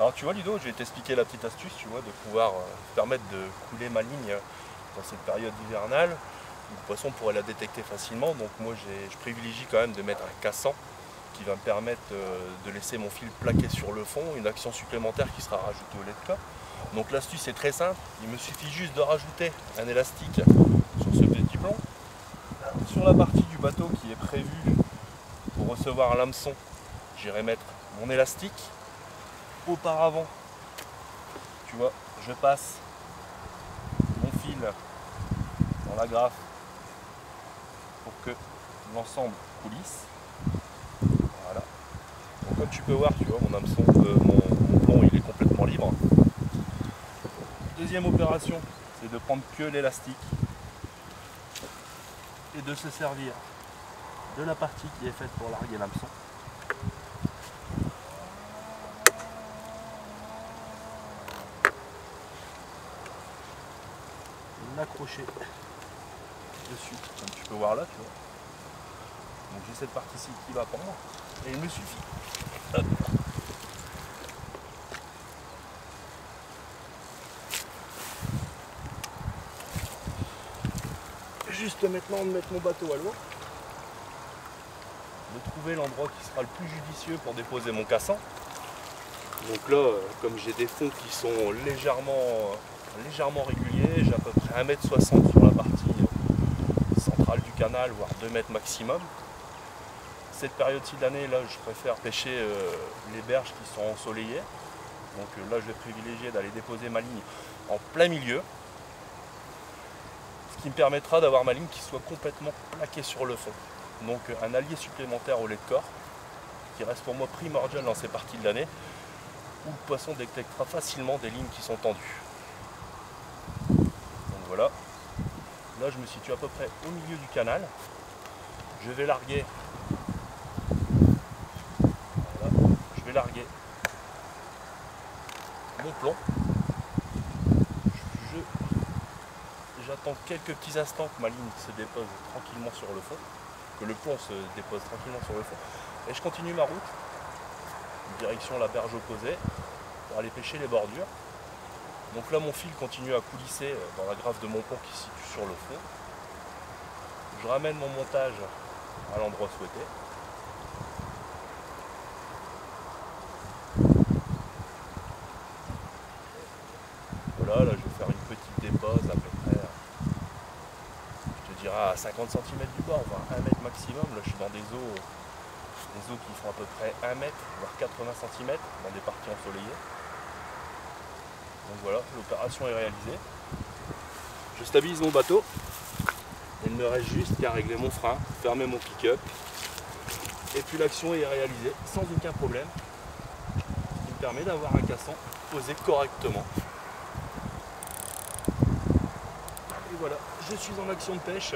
Alors tu vois Ludo, je vais t'expliquer la petite astuce, tu vois, de pouvoir permettre de couler ma ligne dans cette période hivernale. Le poisson pourrait la détecter facilement, donc moi je privilégie quand même de mettre un cassant qui va me permettre de laisser mon fil plaqué sur le fond, une action supplémentaire qui sera rajoutée au lait de corps. Donc l'astuce est très simple, il me suffit juste de rajouter un élastique sur ce petit plomb. Sur la partie du bateau qui est prévue pour recevoir l'hameçon, j'irai mettre mon élastique. Auparavant, tu vois, je passe mon fil dans la graffe pour que l'ensemble coulisse. Voilà. Donc comme tu peux voir, tu vois, mon hameçon, mon plomb, il est complètement libre. Deuxième opération, c'est de prendre que l'élastique et de se servir de la partie qui est faite pour larguer l'hameçon. L'accrocher dessus, comme tu peux voir là, tu vois. Donc j'ai cette partie-ci qui va pour moi. Et il me suffit. Hop. Juste maintenant de mettre mon bateau à l'eau. De trouver l'endroit qui sera le plus judicieux pour déposer mon cassant. Donc là, comme j'ai des fonds qui sont légèrement réguliers, j'ai à peu près 1,60 m sur la partie centrale du canal, voire 2 mètres maximum. Cette période-ci de l'année, là, je préfère pêcher les berges qui sont ensoleillées. Donc là, je vais privilégier d'aller déposer ma ligne en plein milieu. Ce qui me permettra d'avoir ma ligne qui soit complètement plaquée sur le fond. Donc un allié supplémentaire au lait de corps, qui reste pour moi primordial dans ces parties de l'année, où le poisson détectera facilement des lignes qui sont tendues. Donc voilà. Là, je me situe à peu près au milieu du canal. Je vais larguer. Voilà. Je vais larguer mon plomb. J'attends quelques petits instants que ma ligne se dépose tranquillement sur le fond, que le plomb se dépose tranquillement sur le fond. Et je continue ma route, direction la berge opposée, pour aller pêcher les bordures. Donc là, mon fil continue à coulisser dans la graffe de mon plomb qui se situe sur le fond. Je ramène mon montage à l'endroit souhaité. Voilà, là je vais faire une petite dépose à peu près, je te dirais à 50 cm du bord, voire 1 mètre maximum. Là je suis dans des eaux qui font à peu près 1 mètre, voire 80 cm dans des parties ensoleillées. Donc voilà, l'opération est réalisée. Je stabilise mon bateau. Il ne me reste juste qu'à régler mon frein, fermer mon pick-up. Et puis l'action est réalisée sans aucun problème. Ce qui me permet d'avoir un cassant posé correctement. Et voilà, je suis en action de pêche.